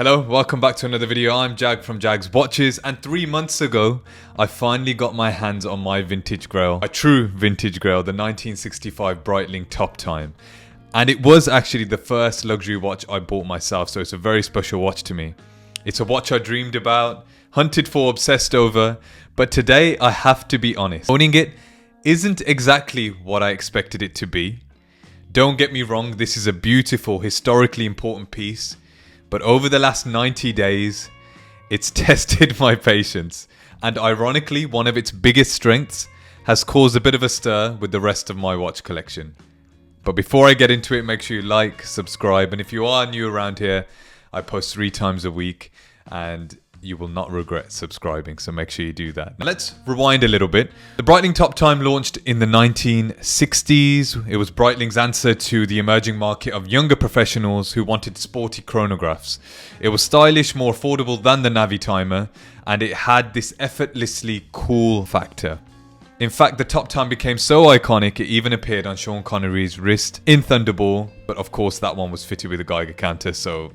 Hello, welcome back to another video. I'm Jag from Jag's Watches, and 3 months ago I finally got my hands on my vintage Grail, a true vintage Grail, the 1965 Breitling Top Time. And it was actually the first luxury watch I bought myself, so it's a very special watch to me. It's a watch I dreamed about, hunted for, obsessed over, but today I have to be honest. Owning it isn't exactly what I expected it to be. Don't get me wrong, this is a beautiful, historically important piece. But over the last 90 days, it's tested my patience. And ironically, one of its biggest strengths has caused a bit of a stir with the rest of my watch collection. But before I get into it, make sure you like, subscribe. And if you are new around here, I post 3 times a week and you will not regret subscribing, so make sure you do that. Now let's rewind a little bit. The Breitling Top Time launched in the 1960s. It was Breitling's answer to the emerging market of younger professionals who wanted sporty chronographs. It was stylish, more affordable than the Navi timer, and it had this effortlessly cool factor. In fact, the Top Time became so iconic, it even appeared on Sean Connery's wrist in Thunderball, but of course that one was fitted with a Geiger counter, so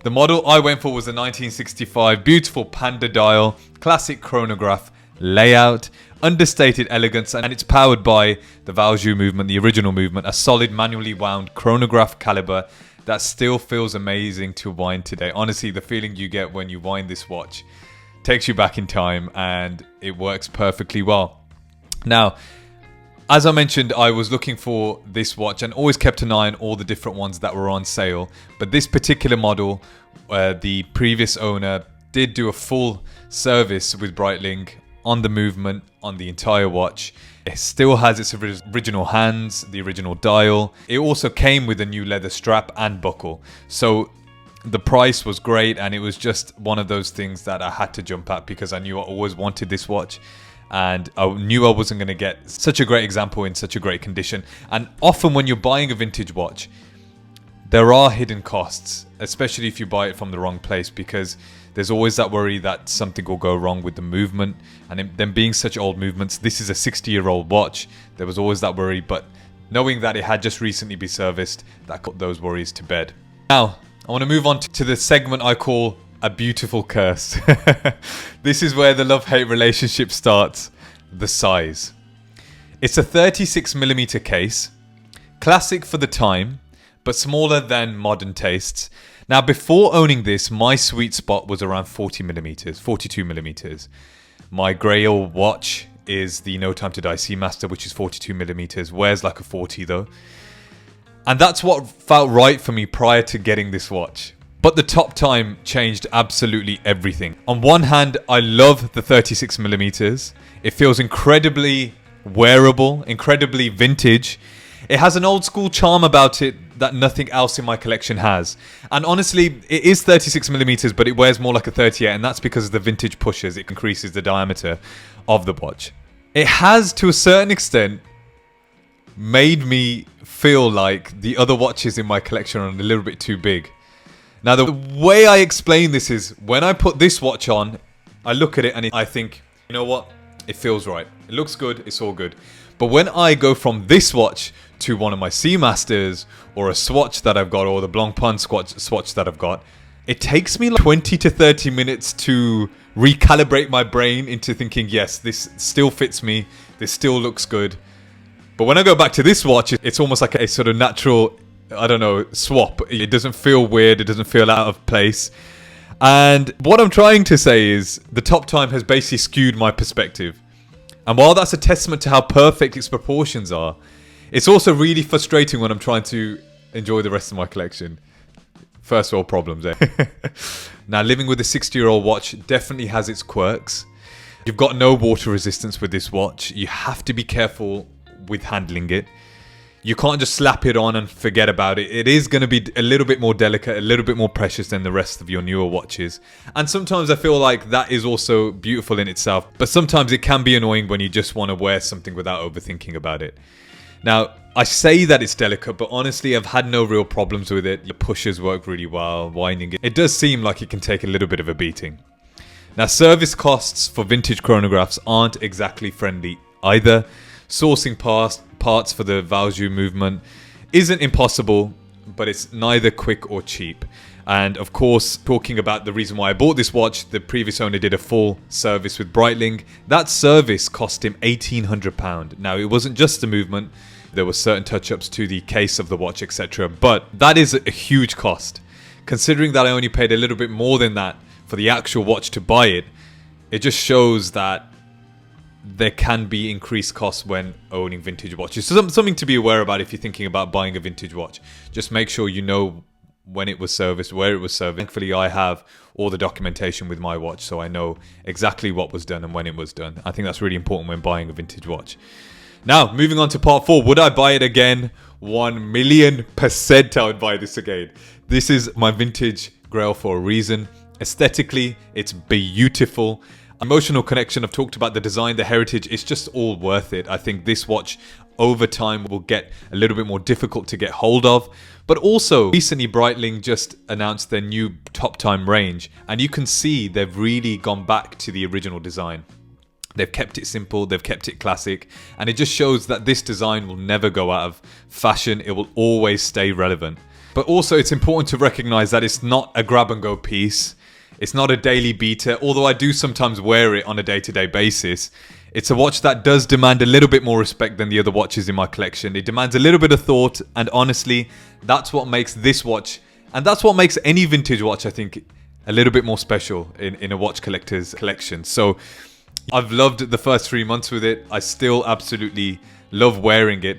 the model I went for was the 1965 beautiful panda dial, classic chronograph layout, understated elegance, and it's powered by the Valjoux movement, the original movement, a solid manually wound chronograph caliber that still feels amazing to wind today. Honestly, the feeling you get when you wind this watch takes you back in time, and it works perfectly well. Now, as I mentioned, I was looking for this watch and always kept an eye on all the different ones that were on sale. But this particular model, the previous owner did do a full service with Breitling on the movement, on the entire watch. It still has its original hands, the original dial. It also came with a new leather strap and buckle. So the price was great, and it was just one of those things that I had to jump at because I knew I always wanted this watch. And I knew I wasn't going to get such a great example in such a great condition. And often when you're buying a vintage watch, there are hidden costs, especially if you buy it from the wrong place, because there's always that worry that something will go wrong with the movement. And them being such old movements, this is a 60-year-old watch. There was always that worry, but knowing that it had just recently been serviced, that put those worries to bed. Now, I want to move on to the segment I call a beautiful curse. This is where the love-hate relationship starts. The size. It's a 36mm case, classic for the time, but smaller than modern tastes. Now, before owning this, my sweet spot was around 40mm, 42mm. My Grail watch is the No Time to Die Seamaster, which is 42mm, wears like a 40 though. And that's what felt right for me prior to getting this watch. But the Top Time changed absolutely everything. On one hand, I love the 36mm. It feels incredibly wearable, incredibly vintage. It has an old school charm about it that nothing else in my collection has. And honestly, it is 36mm, but it wears more like a 38, and that's because of the vintage pushers. It increases the diameter of the watch. It has, to a certain extent, made me feel like the other watches in my collection are a little bit too big. Now, the way I explain this is, when I put this watch on, I look at it and I think, you know what? It feels right. It looks good. It's all good. But when I go from this watch to one of my Seamasters or a Swatch that I've got, or the Blancpain Swatch that I've got, it takes me like 20 to 30 minutes to recalibrate my brain into thinking, yes, this still fits me. This still looks good. But when I go back to this watch, it's almost like a sort of natural, I don't know, swap. It doesn't feel weird. It doesn't feel out of place. And what I'm trying to say is the Top Time has basically skewed my perspective. And while that's a testament to how perfect its proportions are, it's also really frustrating when I'm trying to enjoy the rest of my collection. First world problems, eh? Now, living with a 60-year-old watch definitely has its quirks. You've got no water resistance with this watch. You have to be careful with handling it. You can't just slap it on and forget about it. It is going to be a little bit more delicate, a little bit more precious than the rest of your newer watches. And sometimes I feel like that is also beautiful in itself. But sometimes it can be annoying when you just want to wear something without overthinking about it. Now, I say that it's delicate, but honestly, I've had no real problems with it. The pushers work really well, winding it. It does seem like it can take a little bit of a beating. Now, service costs for vintage chronographs aren't exactly friendly either. Sourcing parts for the Valjoux movement isn't impossible, but it's neither quick or cheap. And of course, talking about the reason why I bought this watch, the previous owner did a full service with Breitling. That service cost him £1,800. Now, it wasn't just the movement. There were certain touch-ups to the case of the watch, etc. But that is a huge cost. Considering that I only paid a little bit more than that for the actual watch to buy it, it just shows that there can be increased costs when owning vintage watches. So something to be aware about if you're thinking about buying a vintage watch. Just make sure you know when it was serviced, where it was serviced. Thankfully, I have all the documentation with my watch, so I know exactly what was done and when it was done. I think that's really important when buying a vintage watch. Now, moving on to part 4. Would I buy it again? 1,000,000% I would buy this again. This is my vintage Grail for a reason. Aesthetically, it's beautiful. Emotional connection, I've talked about the design, the heritage, it's just all worth it. I think this watch over time will get a little bit more difficult to get hold of. But also, recently Breitling just announced their new Top Time range, and you can see they've really gone back to the original design. They've kept it simple, they've kept it classic, and it just shows that this design will never go out of fashion. It will always stay relevant. But also, it's important to recognize that it's not a grab and go piece. It's not a daily beater, although I do sometimes wear it on a day-to-day basis. It's a watch that does demand a little bit more respect than the other watches in my collection. It demands a little bit of thought, and honestly, that's what makes this watch, and that's what makes any vintage watch, I think, a little bit more special in a watch collector's collection. So I've loved the first 3 months with it. I still absolutely love wearing it.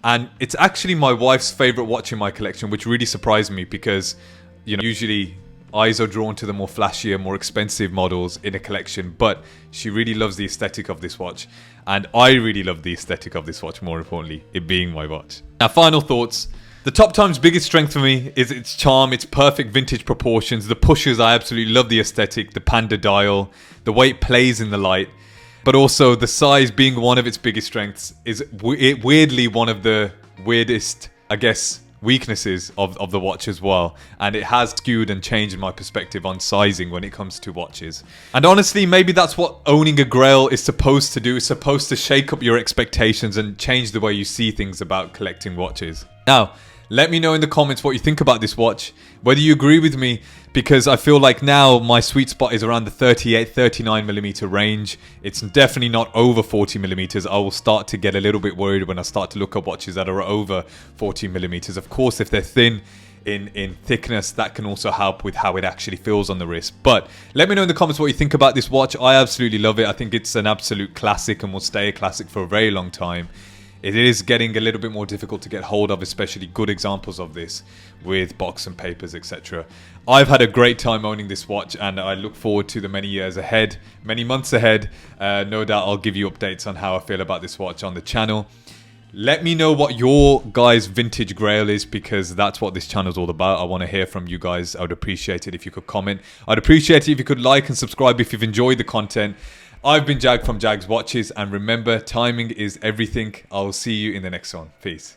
And it's actually my wife's favorite watch in my collection, which really surprised me because, you know, usually eyes are drawn to the more flashier, more expensive models in a collection, but she really loves the aesthetic of this watch. And I really love the aesthetic of this watch, more importantly, it being my watch. Now, final thoughts. The Top Time's biggest strength for me is its charm, its perfect vintage proportions. The pushes, I absolutely love the aesthetic, the panda dial, the way it plays in the light. But also the size being one of its biggest strengths is weirdly one of the weirdest, I guess, weaknesses of the watch as well. And it has skewed and changed my perspective on sizing when it comes to watches. And honestly, maybe that's what owning a Grail is supposed to do. It's supposed to shake up your expectations and change the way you see things about collecting watches. Now, let me know in the comments what you think about this watch, whether you agree with me, because I feel like now my sweet spot is around the 38-39mm range. It's definitely not over 40mm. I will start to get a little bit worried when I start to look at watches that are over 40mm. Of course, if they're thin in thickness, that can also help with how it actually feels on the wrist. But let me know in the comments what you think about this watch. I absolutely love it. I think it's an absolute classic and will stay a classic for a very long time. It is getting a little bit more difficult to get hold of, especially good examples of this with box and papers, etc. I've had a great time owning this watch, and I look forward to the many years ahead, many months ahead. No doubt I'll give you updates on how I feel about this watch on the channel. Let me know what your guys' vintage Grail is, because that's what this channel is all about. I want to hear from you guys. I would appreciate it if you could comment. I'd appreciate it if you could like and subscribe if you've enjoyed the content. I've been Jag from Jag's Watches, and remember, timing is everything. I'll see you in the next one. Peace.